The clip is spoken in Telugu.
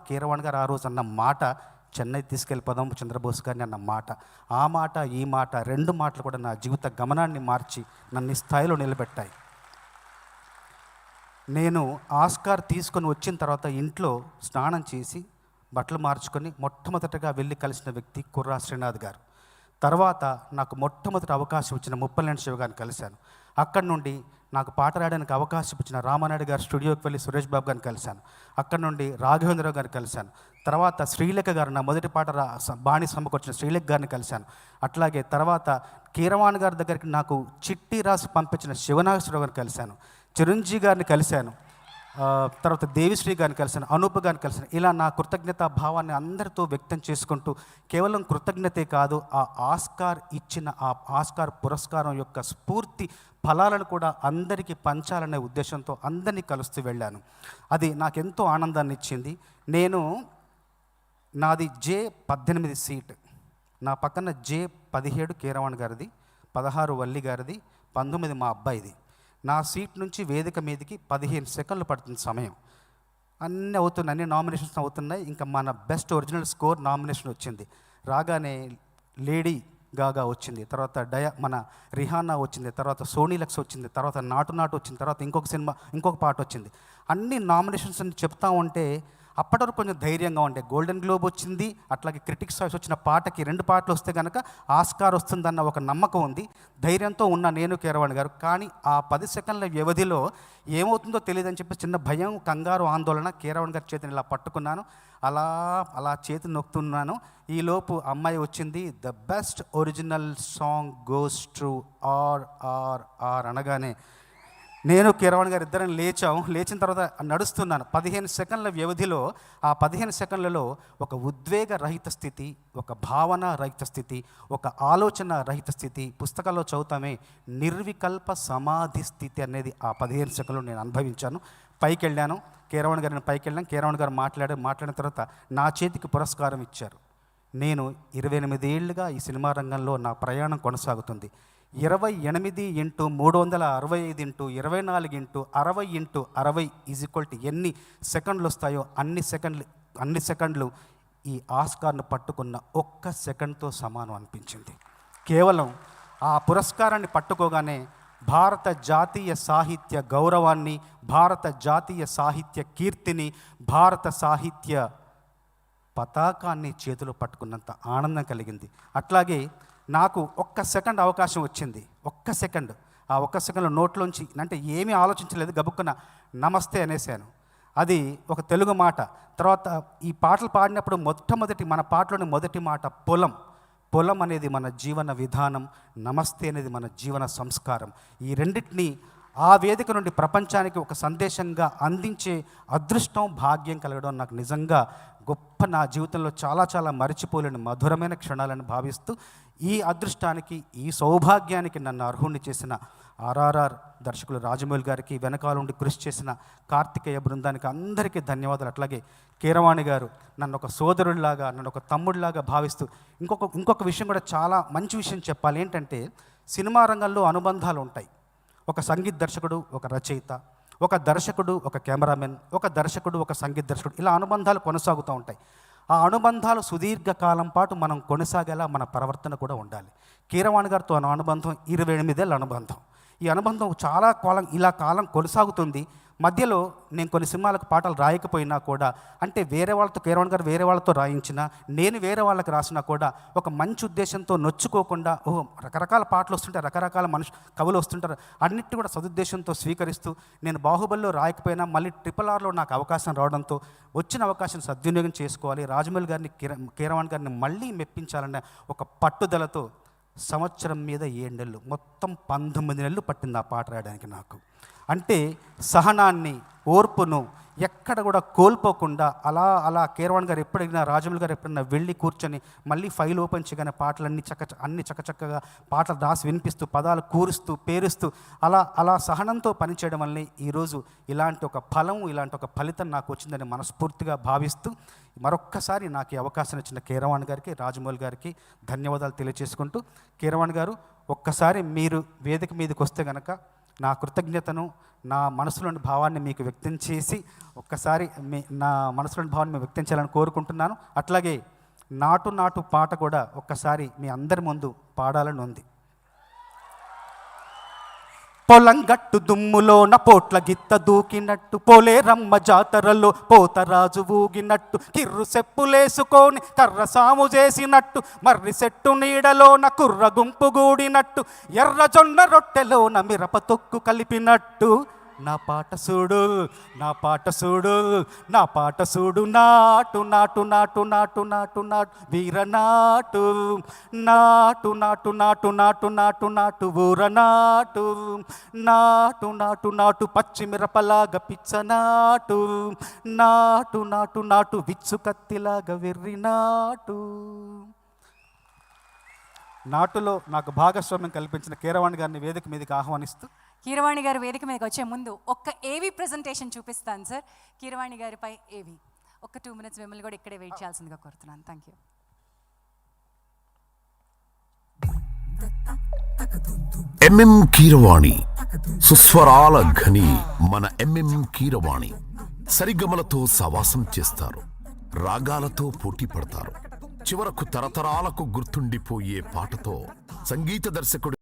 కీరవాణి గారు ఆ రోజు అన్న మాట, చెన్నై తీసుకెళ్ళిపోదాం చంద్రబోస్ గారిని అన్న మాట, ఆ మాట ఈ మాట 2 మాటలు కూడా నా జీవిత గమనాన్ని మార్చి నన్ను ఈ స్థాయిలో నిలబెట్టాయి. నేను ఆస్కార్ తీసుకొని వచ్చిన తర్వాత ఇంట్లో స్నానం చేసి బట్టలు మార్చుకొని మొట్టమొదటగా వెళ్ళి కలిసిన వ్యక్తి కుర్రా శ్రీనాథ్ గారు. తర్వాత నాకు మొట్టమొదటి అవకాశం ఇచ్చిన ముప్పలనేని శివ గారిని కలిశాను. అక్కడి నుండి నాకు పాట రాయడానికి అవకాశం ఇచ్చిన రామానాయుడు గారి స్టూడియోకి వెళ్ళి సురేష్ బాబు గారిని కలిశాను. అక్కడి నుండి రాఘవేంద్రరావు గారిని కలిశాను. తర్వాత శ్రీలేఖ గారు, నా మొదటి పాట బాణి సమకూర్చిన శ్రీలేఖ గారిని కలిశాను. అట్లాగే తర్వాత కీరవాణి గారి దగ్గరికి నాకు చిట్టి రాసి పంపించిన శివనాగేశ్వరరావు గారిని కలిశాను. చిరంజీవి గారిని కలిశాను. తర్వాత దేవిశ్రీ గారిని కలిశాను, అనూప్ గారిని కలిశాను. ఇలా నా కృతజ్ఞతా భావాన్ని అందరితో వ్యక్తం చేసుకుంటూ కేవలం కృతజ్ఞతే కాదు, ఆ ఆస్కార్ ఇచ్చిన ఆ ఆస్కార్ పురస్కారం యొక్క స్ఫూర్తి ఫలాలను కూడా అందరికీ పంచాలనే ఉద్దేశంతో అందరినీ కలుస్తూ వెళ్ళాను. అది నాకెంతో ఆనందాన్ని ఇచ్చింది. నాది J18 సీట్, నా పక్కన J17 కీరవాణి గారిది, 16 వల్లి గారిది, 19 మా అబ్బాయిది. నా సీట్ నుంచి వేదిక మీదకి 15 సెకండ్లు పడుతుంది సమయం. అన్ని నామినేషన్స్ అవుతున్నాయి. ఇంకా మన బెస్ట్ ఒరిజినల్ స్కోర్ నామినేషన్ వచ్చింది. రాగానే లేడీ గాగా వచ్చింది, తర్వాత మన రిహానా వచ్చింది, తర్వాత సోనీలక్స్ వచ్చింది, తర్వాత నాటు వచ్చింది, తర్వాత ఇంకొక పాట వచ్చింది. అన్ని నామినేషన్స్ అని చెప్తా ఉంటే అప్పటి వరకు కొంచెం ధైర్యంగా ఉండే. గోల్డెన్ గ్లోబ్ వచ్చింది, అట్లాగే క్రిటిక్స్ చాయిస్ వచ్చిన పాటకి 2 పాటలు వస్తే కనుక ఆస్కార్ వస్తుందన్న ఒక నమ్మకం ఉంది. ధైర్యంతో ఉన్న నేను కీరవాణి గారు. కానీ ఆ 10 సెకండ్ల వ్యవధిలో ఏమవుతుందో తెలియదని చెప్పి చిన్న భయం, కంగారు, ఆందోళన. కీరవాణి గారి చేతిని ఇలా పట్టుకున్నాను, అలా చేతిని నొక్కుతున్నాను. ఈలోపు అమ్మాయి వచ్చింది. The best original song goes to R అనగానే నేను కీరవాణి గారు ఇద్దరం లేచిన తర్వాత నడుస్తున్నాను. 15 సెకండ్ల వ్యవధిలో, ఆ 15 సెకండ్లలో ఒక ఉద్వేగ రహిత స్థితి, ఒక భావన రహిత స్థితి, ఒక ఆలోచన రహిత స్థితి, పుస్తకాల్లో చదువుతామే నిర్వికల్ప సమాధి స్థితి అనేది ఆ 15 సెకండ్లో నేను అనుభవించాను. పైకి వెళ్ళాను, కీరవాణి గారు మాట్లాడిన తర్వాత నా చేతికి పురస్కారం ఇచ్చారు. నేను 28 ఏళ్ళుగా ఈ సినిమా రంగంలో నా ప్రయాణం కొనసాగుతుంది. 28 × 365 × 24 × 60 × 60 ఎన్ని సెకండ్లు వస్తాయో అన్ని సెకండ్లు ఈ ఆస్కార్ను పట్టుకున్న ఒక్క సెకండ్తో సమానం అనిపించింది. కేవలం ఆ పురస్కారాన్ని పట్టుకోగానే భారత జాతీయ సాహిత్య గౌరవాన్ని, భారత జాతీయ సాహిత్య కీర్తిని, భారత సాహిత్య పతాకాన్ని చేతిలో పట్టుకున్నంత ఆనందం కలిగింది. అట్లాగే నాకు ఒక్క సెకండ్ అవకాశం వచ్చింది. ఒక్క సెకండ్, ఆ ఒక్క సెకండ్లో నోట్లోంచి అంటే ఏమీ ఆలోచించలేదు, గబుక్కున నమస్తే అనేసాను. అది ఒక తెలుగు మాట. తర్వాత ఈ పాటలు పాడినప్పుడు మన పాటలోని మొదటి మాట పొలం అనేది మన జీవన విధానం, నమస్తే అనేది మన జీవన సంస్కారం. ఈ రెండింటినీ ఆ వేదిక నుండి ప్రపంచానికి ఒక సందేశంగా అందించే అదృష్టం, భాగ్యం కలగడం నాకు నిజంగా గొప్ప, నా జీవితంలో చాలా చాలా మరిచిపోలేని మధురమైన క్షణాలను భావిస్తూ ఈ అదృష్టానికి, ఈ సౌభాగ్యానికి నన్ను అర్హుణ్ణి చేసిన RRR దర్శకులు రాజమౌళి గారికి, వెనకాల నుండి కృషి చేసిన కార్తికేయ బృందానికి అందరికీ ధన్యవాదాలు. అట్లాగే కీరవాణి గారు నన్ను ఒక సోదరుడిలాగా, నన్ను ఒక తమ్ముడిలాగా భావిస్తూ ఇంకొక విషయం కూడా చాలా మంచి విషయం చెప్పాలి. ఏంటంటే సినిమా రంగంలో అనుబంధాలు ఉంటాయి. ఒక సంగీత దర్శకుడు, ఒక రచయిత, ఒక దర్శకుడు, ఒక కెమెరామెన్, ఒక దర్శకుడు, ఒక సంగీత దర్శకుడు, ఇలా అనుబంధాలు కొనసాగుతూ ఉంటాయి. ఆ అనుబంధాలు సుదీర్ఘకాలం పాటు మనం కొనసాగేలా మన ప్రవర్తన కూడా ఉండాలి. కీరవాణి గారితో అనుబంధం 28 ఏళ్ళ అనుబంధం. ఈ అనుబంధం చాలా కాలం కొనసాగుతుంది. మధ్యలో నేను కొన్ని సినిమాలకు పాటలు రాయకపోయినా కూడా, అంటే కీరవాణి గారు వేరే వాళ్ళతో రాయించినా, నేను వేరే వాళ్ళకి రాసినా కూడా ఒక మంచి ఉద్దేశంతో నొచ్చుకోకుండా, రకరకాల పాటలు వస్తుంటాయి, రకరకాల కవులు వస్తుంటారు, అన్నిటి కూడా సదుద్దేశంతో స్వీకరిస్తూ, నేను బాహుబలిలో రాయకపోయినా మళ్ళీ RRRలో నాకు అవకాశం రావడంతో వచ్చిన అవకాశం సద్వినియోగం చేసుకోవాలి, రాజమౌళి గారిని, కీరవాణి గారిని మళ్ళీ మెప్పించాలనే ఒక పట్టుదలతో సంవత్సరం మీద 7 నెలలు, మొత్తం 19 నెలలు పట్టింది ఆ పాట రాయడానికి నాకు. అంటే సహనాన్ని, ఓర్పును ఎక్కడ కూడా కోల్పోకుండా అలా కీరవాణి గారు ఎప్పుడైనా, రాజమౌళి గారు ఎప్పుడైనా వెళ్ళి కూర్చొని మళ్ళీ ఫైల్ ఓపెన్ చేయగానే పాటలన్నీ చక్కచక్కగా పాటలు రాసి వినిపిస్తూ, పదాలు కూరుస్తూ, పేరుస్తూ అలా సహనంతో పనిచేయడం వల్లే ఈరోజు ఇలాంటి ఒక ఫలితం నాకు వచ్చిందని మనస్ఫూర్తిగా భావిస్తూ, మరొక్కసారి నాకు ఈ అవకాశం ఇచ్చిన కీరవాణి గారికి, రాజమౌళి గారికి ధన్యవాదాలు తెలియజేసుకుంటూ, కీరవాణి గారు ఒక్కసారి మీరు వేదిక మీదకి వస్తే కనుక నా కృతజ్ఞతను, నా మనసులోని భావాన్ని మీకు వ్యక్తం చేసి ఒక్కసారి నా మనసులోని భావాన్ని వ్యక్తం చేయాలని కోరుకుంటున్నాను. అట్లాగే నాటు నాటు పాట కూడా ఒక్కసారి మీ అందరి ముందు పాడాలని ఉంది. పొలం గట్టు దుమ్ములోన పోట్ల గిత్త దూకినట్టు, పోలే రమ్మ జాతరలో పోతరాజు ఊగినట్టు, కిర్రు సెప్పులేసుకొని కర్ర సాము చేసినట్టు, మర్రి చెట్టు నీడలోన కుర్ర గుంపు గూడినట్టు, ఎర్ర జొన్న రొట్టెలోన మిరప తొక్కు కలిపినట్టు, నా పాట చూడు, నా పాట చూడు, నా పాట చూడు, నాటు నాటు నాటు నాటు నాటు నాటు వీర నాటు, నాటు నాటు నాటు నాటు నాటు నాటు ఊర నాటు, నాటు నాటు నాటు పచ్చిమిరపలాగా పిచ్చ నాటు, నాటు నాటు నాటు విచ్చు కత్తిలాగా వెర్రి నాటు. నాటులో నాకు భాగస్వామ్యం కల్పించిన కీరవాణి గారిని వేదిక మీదకి ఆహ్వానిస్తూ. కీరవాణి గారు వేదిక మీదకి వచ్చే ముందు ఒక్క ఏవి ప్రెజెంటేషన్ చూపిస్తాను సార్. కీరవాణి గారిపై ఏవి ఒక 2 minutes మిమ్మల్ని కూడా ఇక్కడే వెయిట్ చేయాల్సిందిగా కోరుతున్నాను. Thank you. ఎంఎం కీరవాణి సుస్వరాల ఘని మన ఎంఎం కీరవాణి సరిగమలతో సవాసం చేస్తారు, రాగాలతో పోటీ పడతారు, చివరకు తరతరాలకు గుర్తుండిపోయే పాటతో సంగీత దర్శకుడు